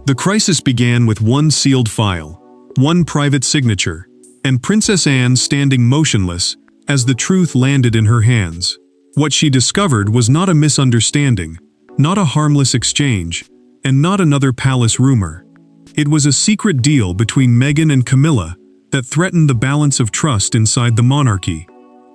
The crisis began with one sealed file, one private signature, and Princess Anne standing motionless as the truth landed in her hands. What she discovered was not a misunderstanding, not a harmless exchange, and not another palace rumor. It was a secret deal between Meghan and Camilla that threatened the balance of trust inside the monarchy,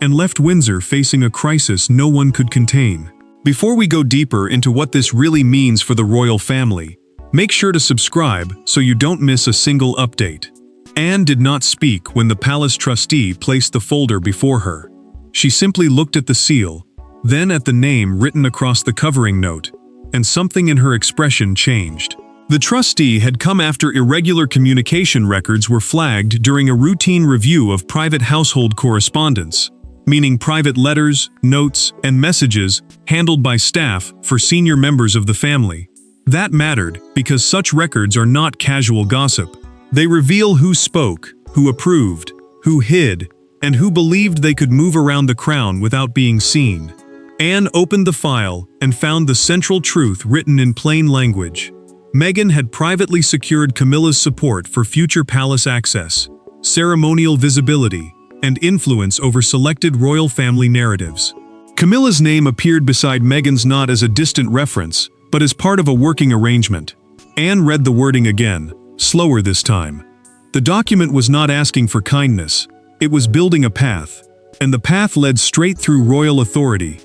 and left Windsor facing a crisis no one could contain. Before we go deeper into what this really means for the royal family, make sure to subscribe so you don't miss a single update. Anne did not speak when the palace trustee placed the folder before her. She simply looked at the seal, then at the name written across the covering note, and something in her expression changed. The trustee had come after irregular communication records were flagged during a routine review of private household correspondence, meaning private letters, notes, and messages handled by staff for senior members of the family. That mattered because such records are not casual gossip. They reveal who spoke, who approved, who hid, and who believed they could move around the crown without being seen. Anne opened the file and found the central truth written in plain language. Meghan had privately secured Camilla's support for future palace access, ceremonial visibility, and influence over selected royal family narratives. Camilla's name appeared beside Meghan's not as a distant reference, but as part of a working arrangement. Anne read the wording again, slower this time. The document was not asking for kindness, it was building a path, and the path led straight through royal authority.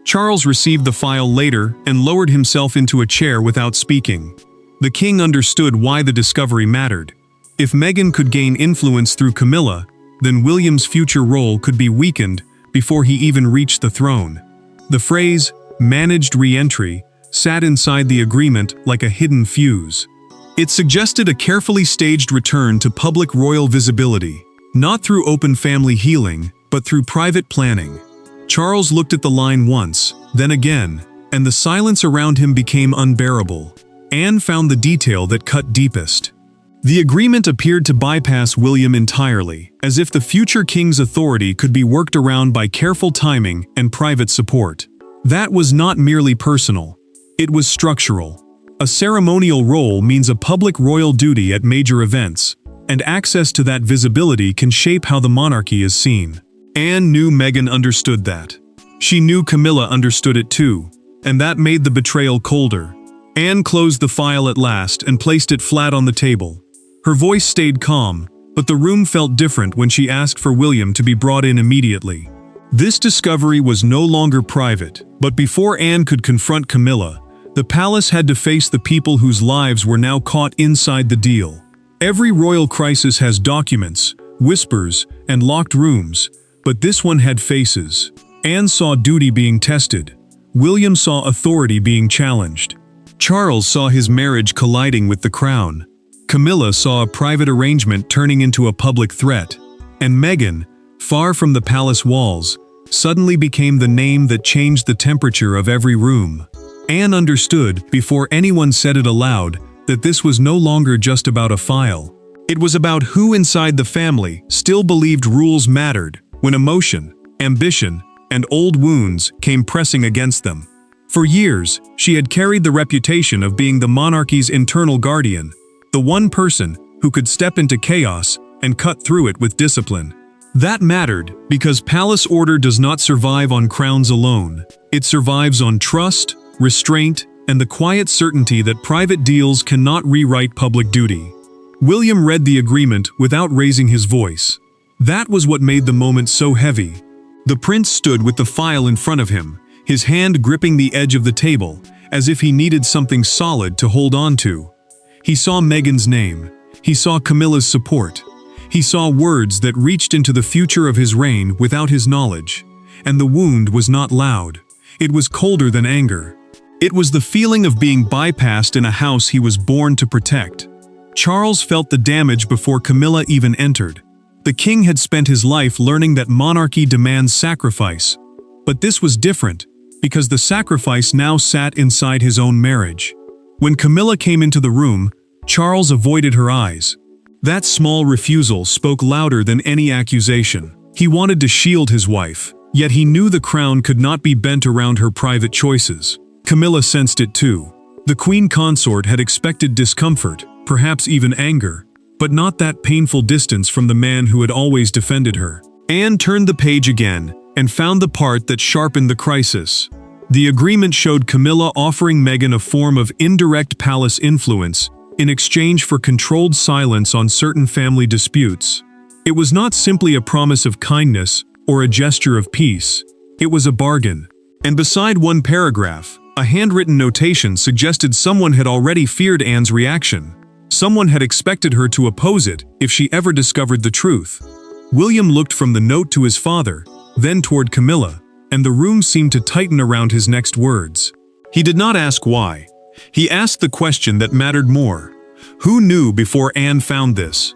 Charles received the file later and lowered himself into a chair without speaking. The king understood why the discovery mattered. If Meghan could gain influence through Camilla, then William's future role could be weakened before he even reached the throne. The phrase, "managed re-entry," sat inside the agreement like a hidden fuse. It suggested a carefully staged return to public royal visibility, not through open family healing, but through private planning. Charles looked at the line once, then again, and the silence around him became unbearable. Anne found the detail that cut deepest. The agreement appeared to bypass William entirely, as if the future king's authority could be worked around by careful timing and private support. That was not merely personal. It was structural. A ceremonial role means a public royal duty at major events, and access to that visibility can shape how the monarchy is seen. Anne knew Meghan understood that. She knew Camilla understood it too, and that made the betrayal colder. Anne closed the file at last and placed it flat on the table. Her voice stayed calm, but the room felt different when she asked for William to be brought in immediately. This discovery was no longer private, but before Anne could confront Camilla, the palace had to face the people whose lives were now caught inside the deal. Every royal crisis has documents, whispers, and locked rooms, but this one had faces. Anne saw duty being tested. William saw authority being challenged. Charles saw his marriage colliding with the crown. Camilla saw a private arrangement turning into a public threat. And Meghan, far from the palace walls, suddenly became the name that changed the temperature of every room. Anne understood, before anyone said it aloud, that this was no longer just about a file. It was about who inside the family still believed rules mattered when emotion, ambition, and old wounds came pressing against them. For years, she had carried the reputation of being the monarchy's internal guardian, the one person who could step into chaos and cut through it with discipline. That mattered because palace order does not survive on crowns alone. It survives on trust, restraint, and the quiet certainty that private deals cannot rewrite public duty. William read the agreement without raising his voice. That was what made the moment so heavy. The prince stood with the file in front of him, his hand gripping the edge of the table, as if he needed something solid to hold on to. He saw Meghan's name. He saw Camilla's support. He saw words that reached into the future of his reign without his knowledge. And the wound was not loud. It was colder than anger. It was the feeling of being bypassed in a house he was born to protect. Charles felt the damage before Camilla even entered. The king had spent his life learning that monarchy demands sacrifice. But this was different, because the sacrifice now sat inside his own marriage. When Camilla came into the room, Charles avoided her eyes. That small refusal spoke louder than any accusation. He wanted to shield his wife, yet he knew the crown could not be bent around her private choices. Camilla sensed it too. The queen consort had expected discomfort, perhaps even anger, but not that painful distance from the man who had always defended her. Anne turned the page again and found the part that sharpened the crisis. The agreement showed Camilla offering Meghan a form of indirect palace influence in exchange for controlled silence on certain family disputes. It was not simply a promise of kindness or a gesture of peace. It was a bargain. And beside one paragraph, a handwritten notation suggested someone had already feared Anne's reaction. Someone had expected her to oppose it if she ever discovered the truth. William looked from the note to his father, then toward Camilla, and the room seemed to tighten around his next words. He did not ask why. He asked the question that mattered more. Who knew before Anne found this?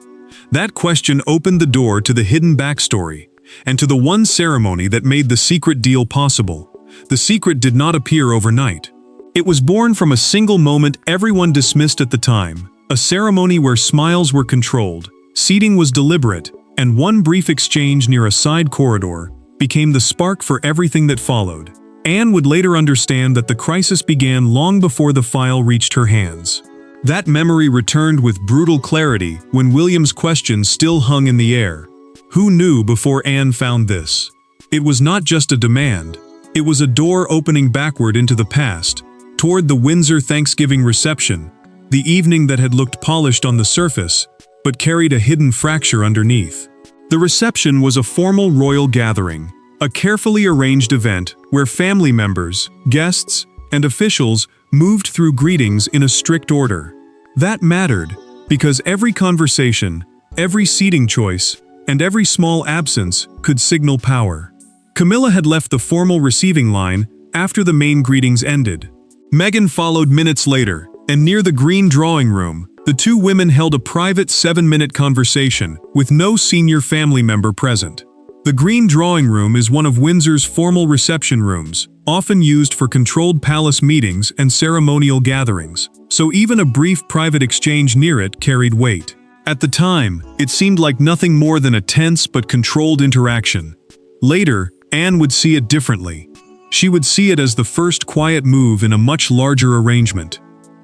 That question opened the door to the hidden backstory, and to the one ceremony that made the secret deal possible. The secret did not appear overnight. It was born from a single moment everyone dismissed at the time, a ceremony where smiles were controlled, seating was deliberate, and one brief exchange near a side corridor became the spark for everything that followed. Anne would later understand that the crisis began long before the file reached her hands. That memory returned with brutal clarity when William's question still hung in the air. Who knew before Anne found this? It was not just a demand. It was a door opening backward into the past, toward the Windsor Thanksgiving reception, the evening that had looked polished on the surface, but carried a hidden fracture underneath. The reception was a formal royal gathering, a carefully arranged event where family members, guests, and officials moved through greetings in a strict order. That mattered, because every conversation, every seating choice, and every small absence could signal power. Camilla had left the formal receiving line after the main greetings ended. Meghan followed minutes later, and near the green drawing room, the two women held a private 7-minute conversation with no senior family member present. The green drawing room is one of Windsor's formal reception rooms, often used for controlled palace meetings and ceremonial gatherings, so even a brief private exchange near it carried weight. At the time, it seemed like nothing more than a tense but controlled interaction. Later, Anne would see it differently. She would see it as the first quiet move in a much larger arrangement.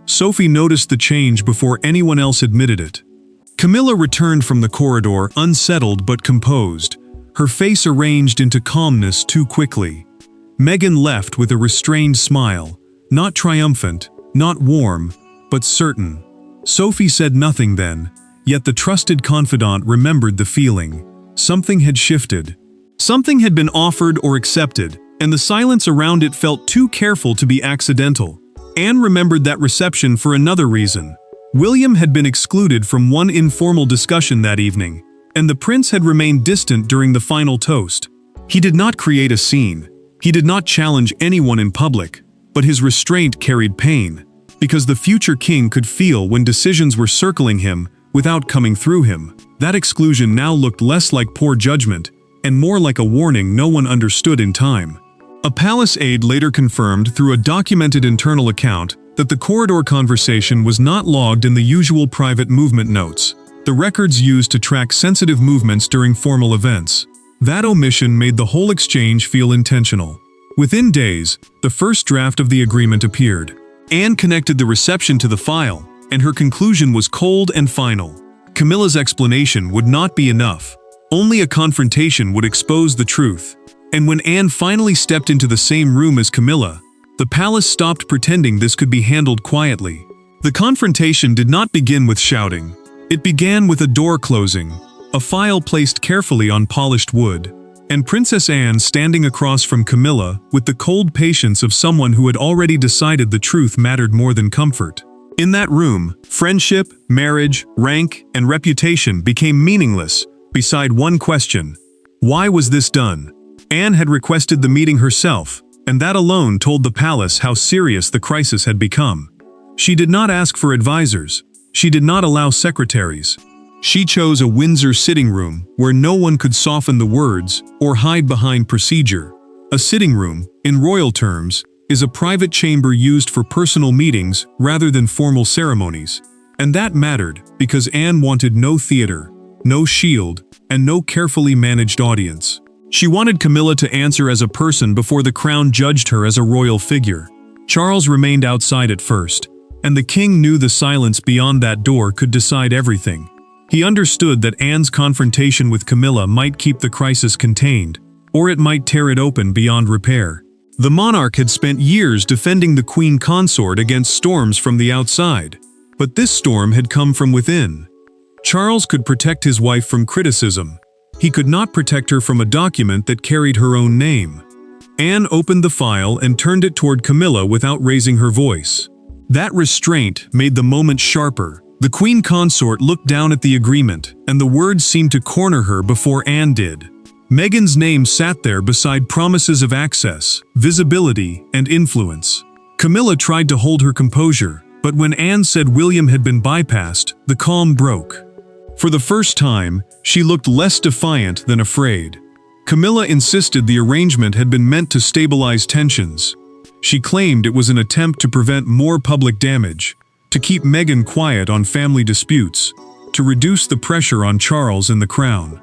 Sophie noticed the change before anyone else admitted it. Camilla returned from the corridor unsettled but composed, her face arranged into calmness too quickly. Meghan left with a restrained smile, not triumphant, not warm, but certain. Sophie said nothing then, yet the trusted confidant remembered the feeling. Something had shifted. Something had been offered or accepted, and the silence around it felt too careful to be accidental. Anne remembered that reception for another reason. William had been excluded from one informal discussion that evening, and the prince had remained distant during the final toast. He did not create a scene. He did not challenge anyone in public, but his restraint carried pain, because the future king could feel when decisions were circling him without coming through him. That exclusion now looked less like poor judgment and more like a warning no one understood in time. A palace aide later confirmed through a documented internal account that the corridor conversation was not logged in the usual private movement notes, the records used to track sensitive movements during formal events. That omission made the whole exchange feel intentional. Within days, the first draft of the agreement appeared. Anne connected the reception to the file, and her conclusion was cold and final. Camilla's explanation would not be enough. Only a confrontation would expose the truth. And when Anne finally stepped into the same room as Camilla, the palace stopped pretending this could be handled quietly. The confrontation did not begin with shouting. It began with a door closing, a file placed carefully on polished wood, and Princess Anne standing across from Camilla with the cold patience of someone who had already decided the truth mattered more than comfort. In that room, friendship, marriage, rank, and reputation became meaningless beside one question: why was this done? Anne had requested the meeting herself, and that alone told the palace how serious the crisis had become. She did not ask for advisors. She did not allow secretaries. She chose a Windsor sitting room where no one could soften the words or hide behind procedure. A sitting room, in royal terms, is a private chamber used for personal meetings rather than formal ceremonies. And that mattered because Anne wanted no theater, no shield, and no carefully managed audience. She wanted Camilla to answer as a person before the crown judged her as a royal figure. Charles remained outside at first, and the king knew the silence beyond that door could decide everything. He understood that Anne's confrontation with Camilla might keep the crisis contained, or it might tear it open beyond repair. The monarch had spent years defending the queen consort against storms from the outside, but this storm had come from within. Charles could protect his wife from criticism. He could not protect her from a document that carried her own name. Anne opened the file and turned it toward Camilla without raising her voice. That restraint made the moment sharper. The queen consort looked down at the agreement, and the words seemed to corner her before Anne did. Meghan's name sat there beside promises of access, visibility, and influence. Camilla tried to hold her composure, but when Anne said William had been bypassed, the calm broke. For the first time, she looked less defiant than afraid. Camilla insisted the arrangement had been meant to stabilize tensions. She claimed it was an attempt to prevent more public damage, to keep Meghan quiet on family disputes, to reduce the pressure on Charles and the crown.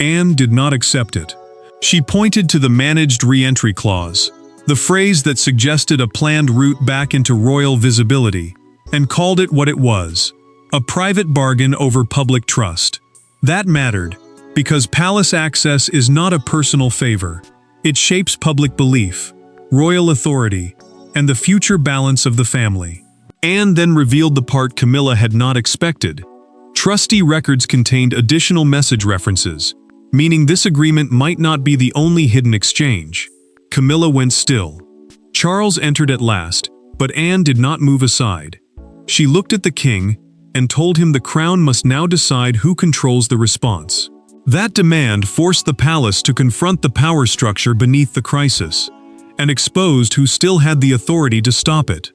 Anne did not accept it. She pointed to the managed re-entry clause, the phrase that suggested a planned route back into royal visibility, and called it what it was: a private bargain over public trust. That mattered, because palace access is not a personal favor. It shapes public belief, royal authority, and the future balance of the family. Anne then revealed the part Camilla had not expected. Trustee records contained additional message references, meaning this agreement might not be the only hidden exchange. Camilla went still. Charles entered at last, but Anne did not move aside. She looked at the king and told him the crown must now decide who controls the response. That demand forced the palace to confront the power structure beneath the crisis, and exposed who still had the authority to stop it.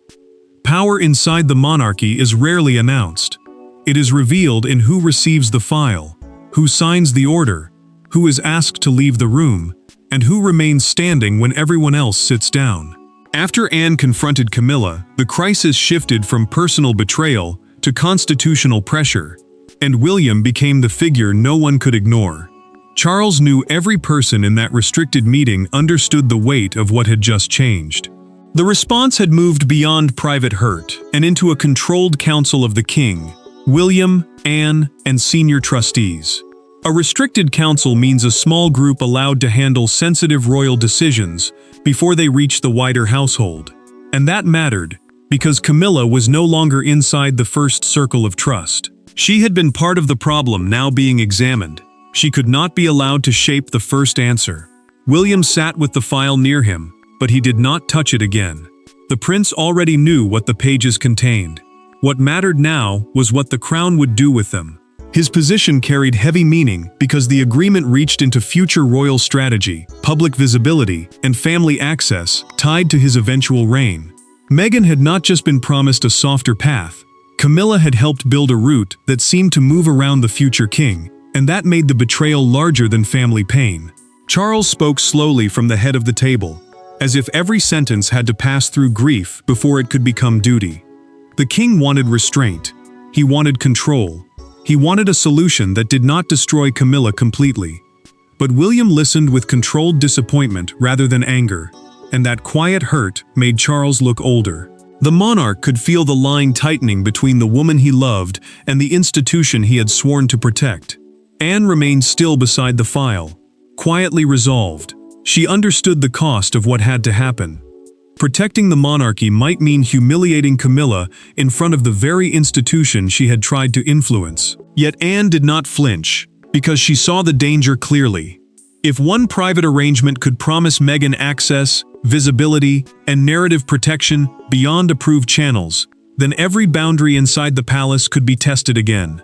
Power inside the monarchy is rarely announced. It is revealed in who receives the file, who signs the order, who is asked to leave the room, and who remains standing when everyone else sits down. After Anne confronted Camilla, the crisis shifted from personal betrayal to constitutional pressure, and William became the figure no one could ignore. Charles knew every person in that restricted meeting understood the weight of what had just changed. The response had moved beyond private hurt and into a controlled council of the king, William, Anne, and senior trustees. A restricted council means a small group allowed to handle sensitive royal decisions before they reach the wider household. And that mattered, because Camilla was no longer inside the first circle of trust. She had been part of the problem now being examined. She could not be allowed to shape the first answer. William sat with the file near him, but he did not touch it again. The prince already knew what the pages contained. What mattered now was what the crown would do with them. His position carried heavy meaning because the agreement reached into future royal strategy, public visibility, and family access tied to his eventual reign. Meghan had not just been promised a softer path. Camilla had helped build a route that seemed to move around the future king, and that made the betrayal larger than family pain. Charles spoke slowly from the head of the table, as if every sentence had to pass through grief before it could become duty. The king wanted restraint. He wanted control. He wanted a solution that did not destroy Camilla completely. But William listened with controlled disappointment rather than anger, and that quiet hurt made Charles look older. The monarch could feel the line tightening between the woman he loved and the institution he had sworn to protect. Anne remained still beside the file, quietly resolved. She understood the cost of what had to happen. Protecting the monarchy might mean humiliating Camilla in front of the very institution she had tried to influence. Yet Anne did not flinch, because she saw the danger clearly. If one private arrangement could promise Meghan access, visibility, and narrative protection beyond approved channels, then every boundary inside the palace could be tested again.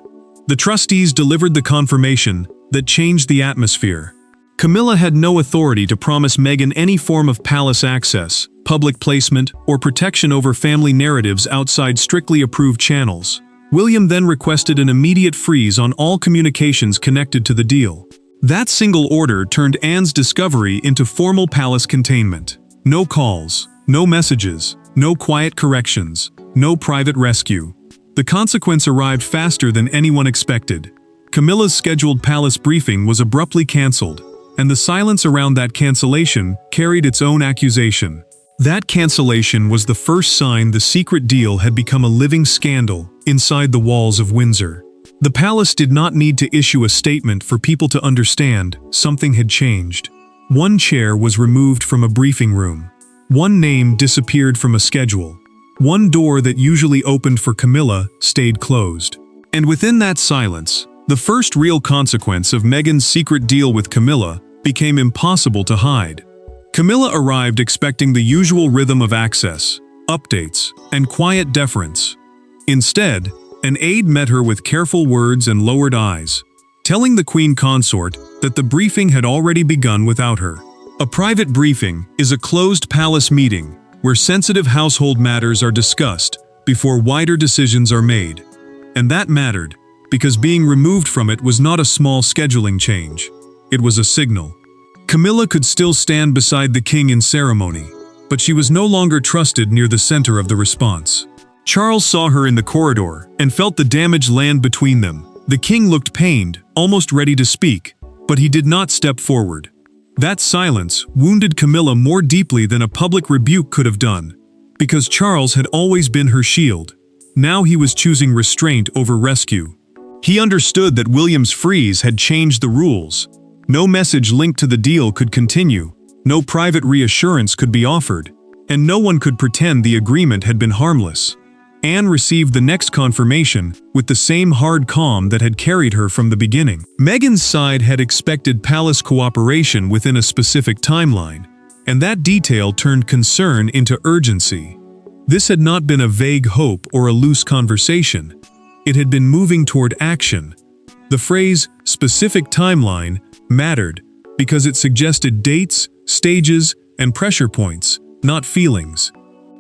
The trustees delivered the confirmation that changed the atmosphere. Camilla had no authority to promise Meghan any form of palace access, public placement, or protection over family narratives outside strictly approved channels. William then requested an immediate freeze on all communications connected to the deal. That single order turned Anne's discovery into formal palace containment. No calls, no messages, no quiet corrections, no private rescue. The consequence arrived faster than anyone expected. Camilla's scheduled palace briefing was abruptly cancelled, and the silence around that cancellation carried its own accusation. That cancellation was the first sign the secret deal had become a living scandal inside the walls of Windsor. The palace did not need to issue a statement for people to understand something had changed. One chair was removed from a briefing room. One name disappeared from a schedule. One door that usually opened for Camilla stayed closed. And within that silence, the first real consequence of Meghan's secret deal with Camilla became impossible to hide. Camilla arrived expecting the usual rhythm of access, updates, and quiet deference. Instead, an aide met her with careful words and lowered eyes, telling the Queen Consort that the briefing had already begun without her. A private briefing is a closed palace meeting where sensitive household matters are discussed before wider decisions are made. And that mattered, because being removed from it was not a small scheduling change. It was a signal. Camilla could still stand beside the king in ceremony, but she was no longer trusted near the center of the response. Charles saw her in the corridor and felt the damage land between them. The king looked pained, almost ready to speak, but he did not step forward. That silence wounded Camilla more deeply than a public rebuke could have done, because Charles had always been her shield. Now he was choosing restraint over rescue. He understood that William's freeze had changed the rules. No message linked to the deal could continue, no private reassurance could be offered, and no one could pretend the agreement had been harmless. Anne received the next confirmation with the same hard calm that had carried her from the beginning. Meghan's side had expected palace cooperation within a specific timeline, and that detail turned concern into urgency. This had not been a vague hope or a loose conversation. It had been moving toward action. The phrase, specific timeline, mattered because it suggested dates, stages, and pressure points, not feelings.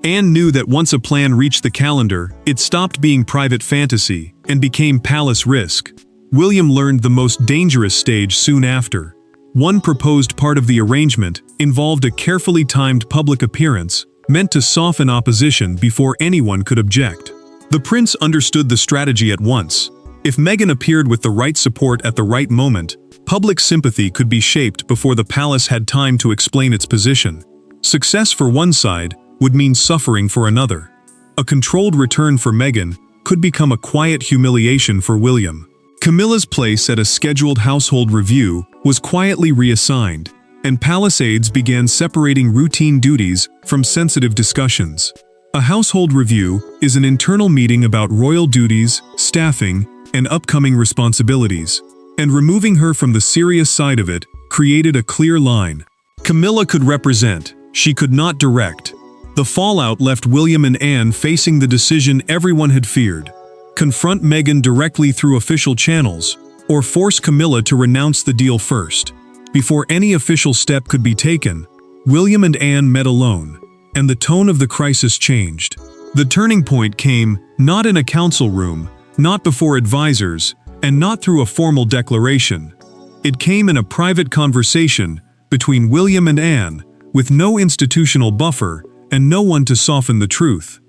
Anne knew that once a plan reached the calendar, it stopped being private fantasy and became palace risk. William learned the most dangerous stage soon after. One proposed part of the arrangement involved a carefully timed public appearance meant to soften opposition before anyone could object. The prince understood the strategy at once. If Meghan appeared with the right support at the right moment, public sympathy could be shaped before the palace had time to explain its position. Success for one side would mean suffering for another. A controlled return for Meghan could become a quiet humiliation for William. Camilla's place at a scheduled household review was quietly reassigned, and palace aides began separating routine duties from sensitive discussions. A household review is an internal meeting about royal duties, staffing, and upcoming responsibilities, and removing her from the serious side of it created a clear line. Camilla could represent, she could not direct. The fallout left William and Anne facing the decision everyone had feared: confront Meghan directly through official channels, or force Camilla to renounce the deal first. Before any official step could be taken, William and Anne met alone, and the tone of the crisis changed. The turning point came not in a council room, not before advisors, and not through a formal declaration. It came in a private conversation between William and Anne, with no institutional buffer and no one to soften the truth.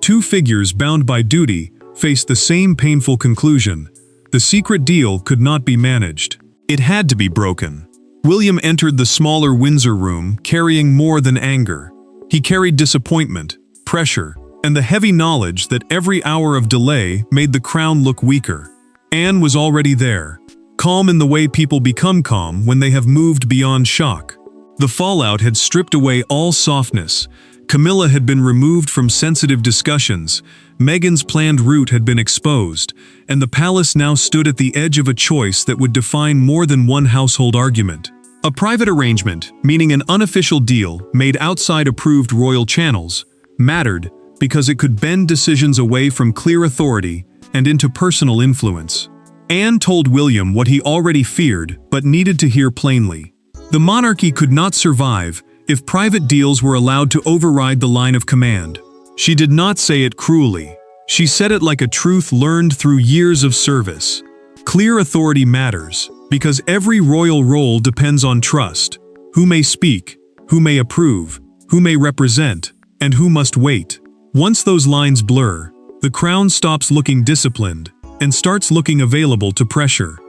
Two figures bound by duty faced the same painful conclusion: the secret deal could not be managed. It had to be broken. William entered the smaller Windsor room carrying more than anger. He carried disappointment, pressure, and the heavy knowledge that every hour of delay made the crown look weaker. Anne was already there, calm in the way people become calm when they have moved beyond shock. The fallout had stripped away all softness. Camilla had been removed from sensitive discussions, Meghan's planned route had been exposed, and the palace now stood at the edge of a choice that would define more than one household argument. A private arrangement, meaning an unofficial deal made outside approved royal channels, mattered because it could bend decisions away from clear authority and into personal influence. Anne told William what he already feared but needed to hear plainly. The monarchy could not survive if private deals were allowed to override the line of command. She did not say it cruelly. She said it like a truth learned through years of service. Clear authority matters, because every royal role depends on trust. Who may speak, who may approve, who may represent, and who must wait. Once those lines blur, the crown stops looking disciplined and starts looking available to pressure.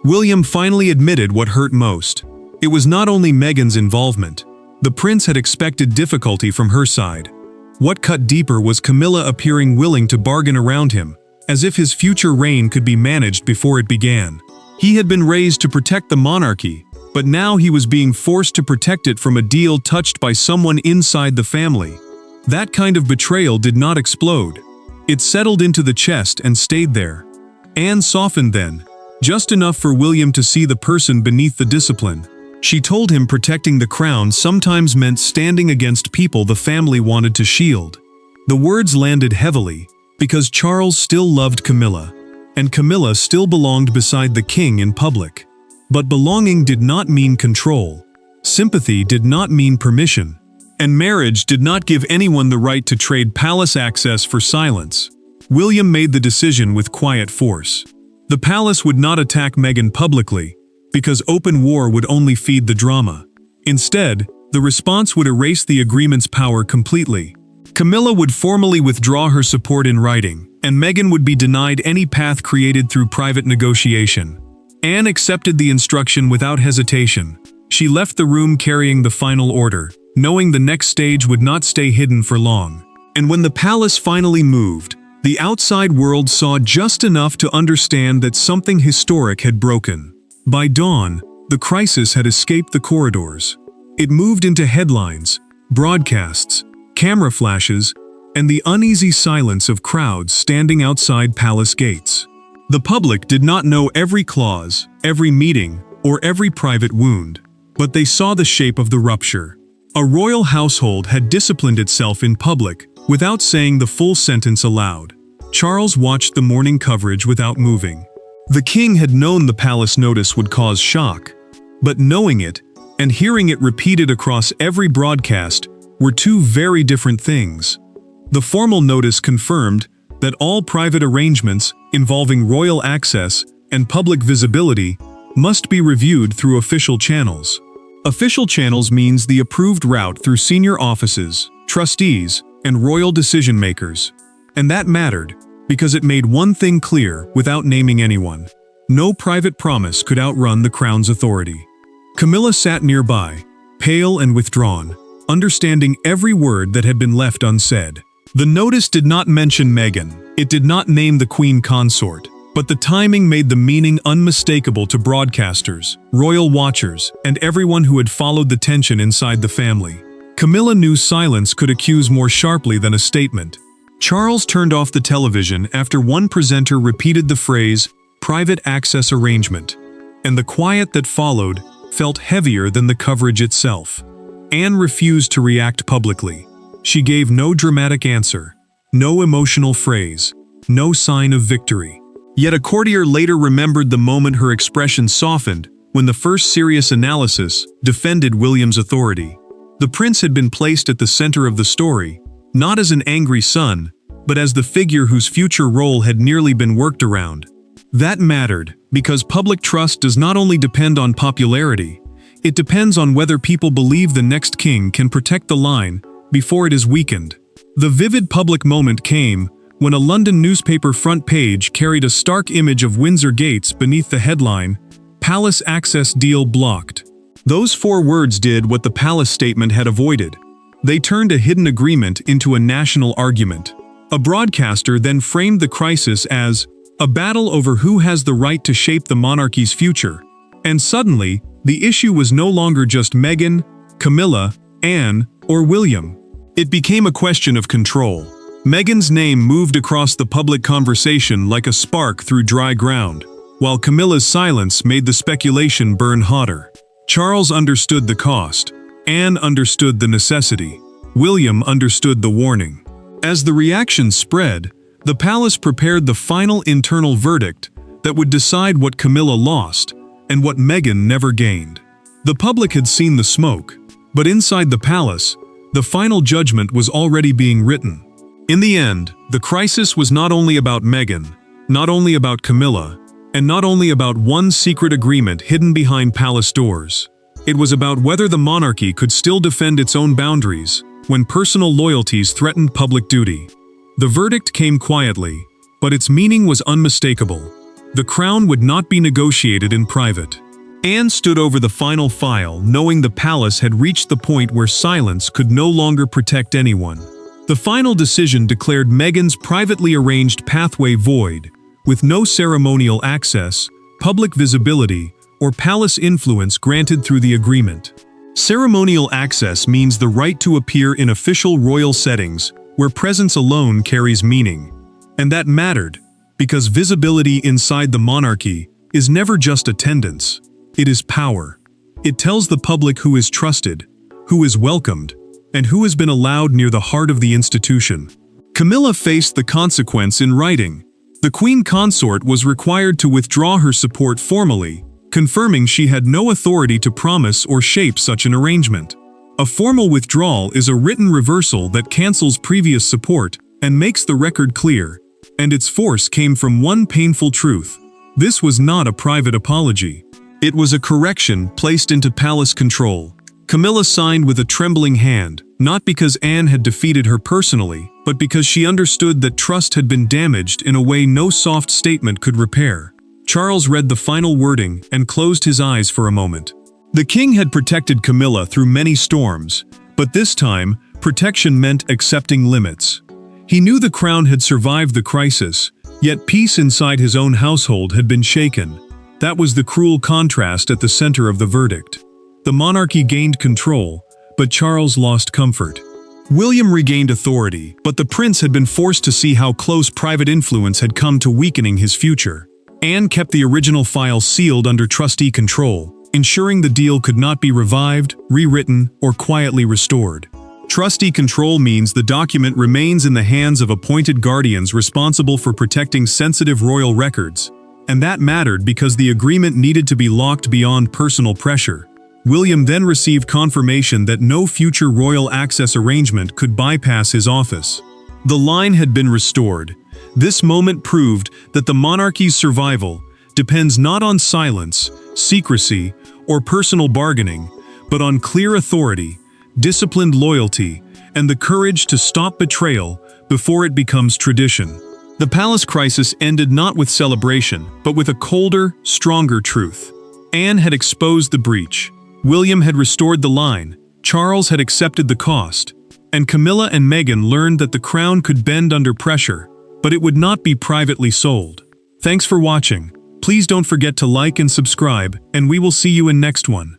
William finally admitted what hurt most. It was not only Meghan's involvement. The prince had expected difficulty from her side. What cut deeper was Camilla appearing willing to bargain around him, as if his future reign could be managed before it began. He had been raised to protect the monarchy, but now he was being forced to protect it from a deal touched by someone inside the family. That kind of betrayal did not explode. It settled into the chest and stayed there. Anne softened then, just enough for William to see the person beneath the discipline. She told him protecting the crown sometimes meant standing against people the family wanted to shield. The words landed heavily, because Charles still loved Camilla, and Camilla still belonged beside the king in public. But belonging did not mean control. Sympathy did not mean permission. And marriage did not give anyone the right to trade palace access for silence. William made the decision with quiet force. The palace would not attack Meghan publicly, because open war would only feed the drama. Instead, the response would erase the agreement's power completely. Camilla would formally withdraw her support in writing, and Meghan would be denied any path created through private negotiation. Anne accepted the instruction without hesitation. She left the room carrying the final order, knowing the next stage would not stay hidden for long. And when the palace finally moved, the outside world saw just enough to understand that something historic had broken. By dawn, the crisis had escaped the corridors. It moved into headlines, broadcasts, camera flashes, and the uneasy silence of crowds standing outside palace gates. The public did not know every clause, every meeting, or every private wound, but they saw the shape of the rupture. A royal household had disciplined itself in public without saying the full sentence aloud. Charles watched the morning coverage without moving. The king had known the palace notice would cause shock, but knowing it and hearing it repeated across every broadcast were two very different things. The formal notice confirmed that all private arrangements involving royal access and public visibility must be reviewed through official channels. Official channels means the approved route through senior offices, trustees, and royal decision-makers. And that mattered, because it made one thing clear without naming anyone. No private promise could outrun the crown's authority. Camilla sat nearby, pale and withdrawn, understanding every word that had been left unsaid. The notice did not mention Meghan, it did not name the queen consort, but the timing made the meaning unmistakable to broadcasters, royal watchers, and everyone who had followed the tension inside the family. Camilla knew silence could accuse more sharply than a statement. Charles turned off the television after one presenter repeated the phrase, "private access arrangement," and the quiet that followed felt heavier than the coverage itself. Anne refused to react publicly. She gave no dramatic answer, no emotional phrase, no sign of victory. Yet a courtier later remembered the moment her expression softened when the first serious analysis defended William's authority. The prince had been placed at the center of the story, not as an angry son, but as the figure whose future role had nearly been worked around. That mattered, because public trust does not only depend on popularity, it depends on whether people believe the next king can protect the line before it is weakened. The vivid public moment came when a London newspaper front page carried a stark image of Windsor gates beneath the headline, "Palace Access Deal Blocked." Those 4 words did what the palace statement had avoided. They turned a hidden agreement into a national argument. A broadcaster then framed the crisis as a battle over who has the right to shape the monarchy's future. And suddenly, the issue was no longer just Meghan, Camilla, Anne, or William. It became a question of control. Meghan's name moved across the public conversation like a spark through dry ground, while Camilla's silence made the speculation burn hotter. Charles understood the cost. Anne understood the necessity. William understood the warning. As the reaction spread, the palace prepared the final internal verdict that would decide what Camilla lost and what Meghan never gained. The public had seen the smoke, but inside the palace, the final judgment was already being written. In the end, the crisis was not only about Meghan, not only about Camilla, and not only about one secret agreement hidden behind palace doors. It was about whether the monarchy could still defend its own boundaries when personal loyalties threatened public duty. The verdict came quietly, but its meaning was unmistakable. The crown would not be negotiated in private. Anne stood over the final file, knowing the palace had reached the point where silence could no longer protect anyone. The final decision declared Meghan's privately arranged pathway void, with no ceremonial access, public visibility, or palace influence granted through the agreement. Ceremonial access means the right to appear in official royal settings, where presence alone carries meaning. And that mattered, because visibility inside the monarchy is never just attendance. It is power. It tells the public who is trusted, who is welcomed, and who has been allowed near the heart of the institution. Camilla faced the consequence in writing. The Queen Consort was required to withdraw her support formally, confirming she had no authority to promise or shape such an arrangement. A formal withdrawal is a written reversal that cancels previous support and makes the record clear, and its force came from one painful truth. This was not a private apology. It was a correction placed into palace control. Camilla signed with a trembling hand, not because Anne had defeated her personally, but because she understood that trust had been damaged in a way no soft statement could repair. Charles read the final wording and closed his eyes for a moment. The king had protected Camilla through many storms, but this time, protection meant accepting limits. He knew the crown had survived the crisis, yet peace inside his own household had been shaken. That was the cruel contrast at the center of the verdict. The monarchy gained control, but Charles lost comfort. William regained authority, but the prince had been forced to see how close private influence had come to weakening his future. Anne kept the original file sealed under trustee control, ensuring the deal could not be revived, rewritten, or quietly restored. Trustee control means the document remains in the hands of appointed guardians responsible for protecting sensitive royal records. And that mattered because the agreement needed to be locked beyond personal pressure. William then received confirmation that no future royal access arrangement could bypass his office. The line had been restored. This moment proved that the monarchy's survival depends not on silence, secrecy, or personal bargaining, but on clear authority, disciplined loyalty, and the courage to stop betrayal before it becomes tradition. The palace crisis ended not with celebration, but with a colder, stronger truth. Anne had exposed the breach. William had restored the line. Charles had accepted the cost. And Camilla and Meghan learned that the crown could bend under pressure, but it would not be privately sold. Thanks for watching. Please don't forget to like and subscribe, and we will see you in next one.